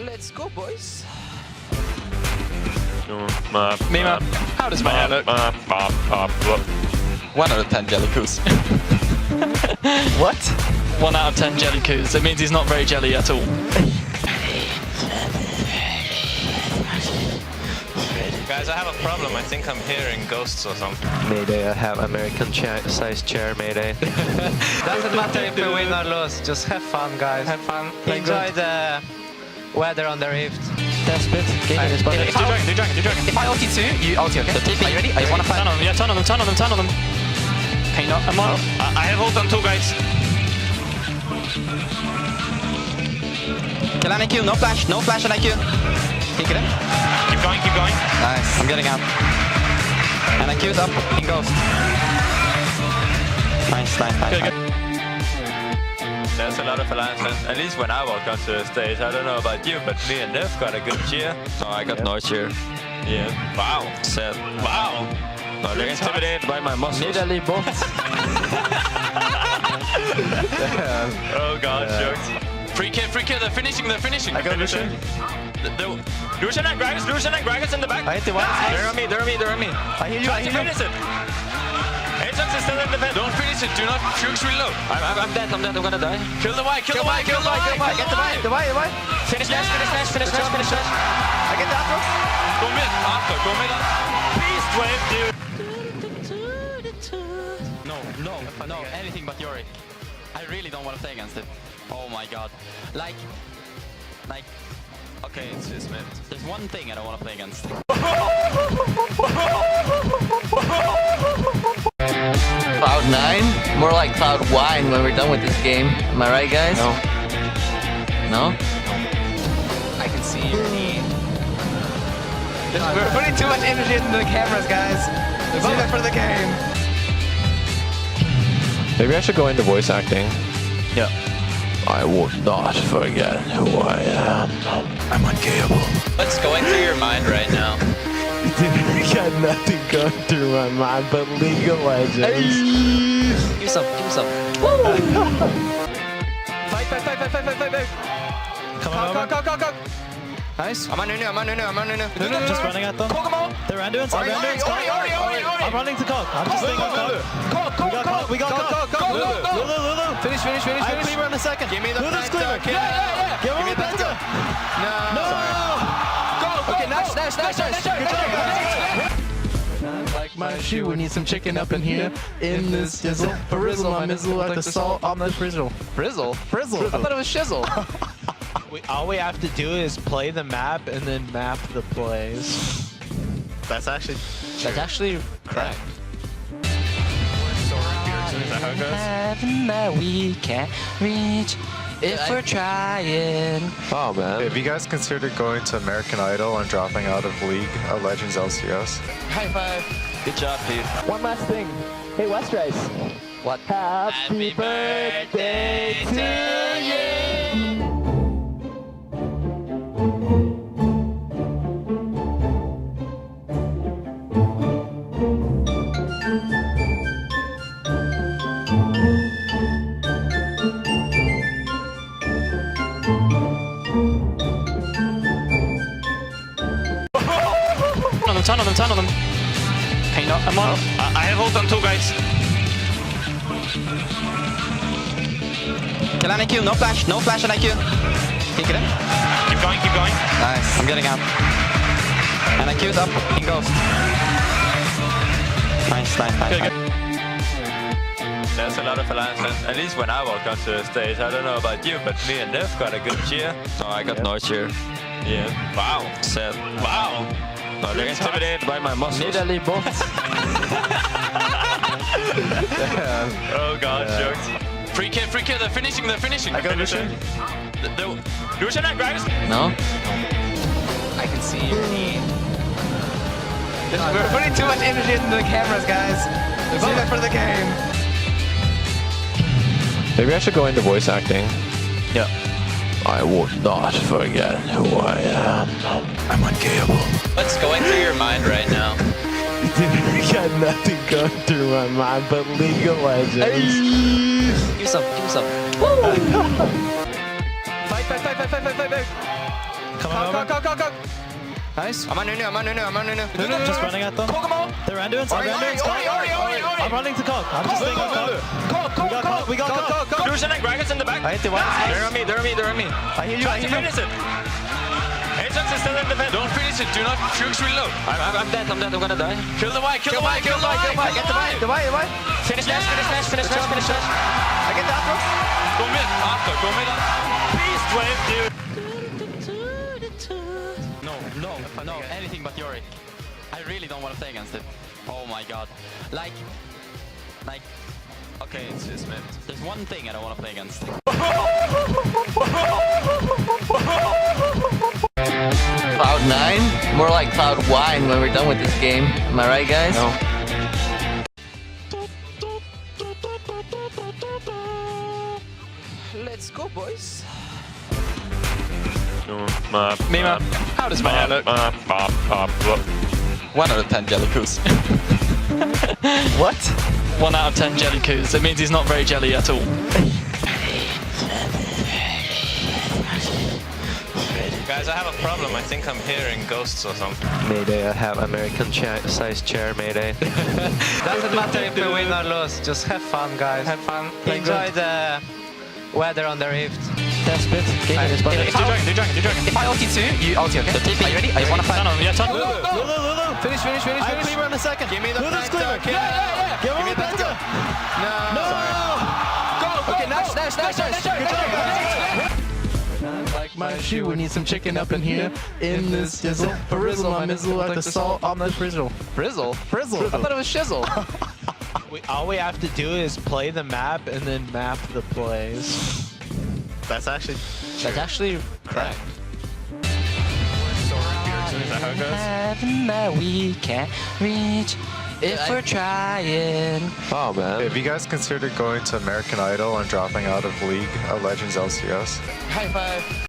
Let's go, boys. Mima, how does my hand look? 1 out of 10 jellycoos. What? 1 out of 10 jellycoos. It means he's not very jelly at all. Guys, I have a problem. I think I'm hearing ghosts or something. Mayday, I have American-sized chair, Mayday. Doesn't matter if we win or lose, just have fun, guys. Have fun. Enjoy the weather on the rift. Test bit. Gaming is better. Do dragon. If I ulti too, you ulti, okay? Are you ready? Are you wanna fight? Turn on them, yeah, turn on them. Can you not? I'm on. I have ult on 2 guys. Kill an IQ, no flash on IQ. Peek it in. Keep going. Nice, I'm getting out. And IQ's up in ghost. Nice. Good. There's a lot of alignment. At least when I walk onto the stage, I don't know about you, but me and Nev got a good cheer. Oh, I got no cheer. Yeah. Wow. Sad. Wow. No, they're intimidated by my muscles. Oh god, jokes. Free kill, they're finishing. I got Lucian. Lucian and Gragas in the back. I hit the one. They're on me. I hear you. Try to finish it. Ajax is still in the pit. Don't finish it, do not shoot reload. I'm dead, I'm gonna die. Kill the Y. Get the Y. Finish dash. I get the after. Go mid. Beast wave, dude. No, anything but Yorick. I really don't want to play against it. Oh my god. Like, Okay, it's just mid. there's one thing I don't want to play against. Cloud 9? More like Cloud Wine when we're done with this game. Am I right, guys? No? I can see your knee. We're putting too much energy into the cameras, guys. Save it for the game. Maybe I should go into voice acting. Yeah. I will not forget who I am. I'm unkillable. What's going through your mind right now? I got nothing going through my mind but League of Legends. Give me some. Fight. Come on. Nice. I'm on Nunu. Just running at them. They're Randuin's. Ori. I'm running to Cog. I'm just staying on Cog. We got Cog. Lulu. Finish. I have Cleaver in a second. Give me the Lulu's Penta. Cleaver. Yeah. Give me the Penta. No. Go. Okay, nice. Good job. Like my shoe, we need some chicken up in here. In this dizzle. Frizzle, my mizzle like the salt on the frizzle. Frizzle? Frizzle. I thought it was shizzle. All we have to do is play the map and then map the plays. That's actually correct. Is that how it goes? Heaven that we can't reach if we're trying. Oh man. Have you guys considered going to American Idol and dropping out of League of Legends LCS? High five. Good job, dude. One last thing. Hey, Westrice. What? Happy birthday to you. Turn on them. Can you not? I'm on. I have ult on 2 guys. Kill an IQ, no flash on IQ. Peek it in. Keep going. Nice, I'm getting out. And IQ's up in ghost. Nice. Good. There's a lot of alignment. At least when I walk onto the stage, I don't know about you, but me and Nev got a good cheer. Oh, I got no cheer. Yeah. Wow. Sad. Wow. No, they're intimidated by my muscles. Oh god, jokes. Free kill, they're finishing. I got Lucian. Lucian and Gragas. No? I can see your knee. We're putting too much energy into the cameras, guys. Save it for the game. Maybe I should go into voice acting. Yeah. I will not forget who I am. I'm unkillable. What's going through your mind right now? I got nothing going through my mind but League of Legends. Give me some. Fight. Come on, Go. Nice. I'm on Nunu. Just running at them. They're Randuins. I'm running to Cog. I'm just staying on Cog. We got Cog. Lucian and Gragas in the back. I hit the one. They're on me. I hear you. Finish it. Ajax is still in the defense. Don't finish it. Do not Fuchs reload. I'm dead. I'm gonna die. Kill the Y. Get the Y. The Y. Finish dash. I get the Atros. Go mid. Beast wave, dude. No, anything but Yorick. I really don't want to play against it. Oh my god. Like, Okay, it's just meant. there's one thing I don't want to play against. Cloud 9? More like Cloud Wine when we're done with this game. Am I right, guys? No. Let's go, boys. Mima, how does my hair look? 1 out of 10 Jellycoos. What? 1 out of 10 Jellycoos. It means he's not very jelly at all. Guys, I have a problem. I think I'm hearing ghosts or something. Mayday, I have American-sized chair, Mayday. Doesn't matter if we win or lose, just have fun, guys. Have fun. Enjoy the weather on the rift. Test bit. Do dragon. If I ulti too, you ulti, okay? Are you ready? I want to fight. Lulu. Finish. I have Cleaver in a second. Give me the Lulu's Penta, Cleaver. okay? Yeah. Give me the Penta. No. Sorry. Okay, nice. Good job. Like my shoe, we need some chicken up in here. In this dizzle, frizzle my mizzle like the salt on the frizzle. Frizzle? Frizzle. I thought it was shizzle. All we have to do is play the map and then map the plays. That's actually correct. Is that how it goes? Heaven that we can't reach if we're trying. Oh, man. Have you guys considered going to American Idol and dropping out of League of Legends LCS? High five.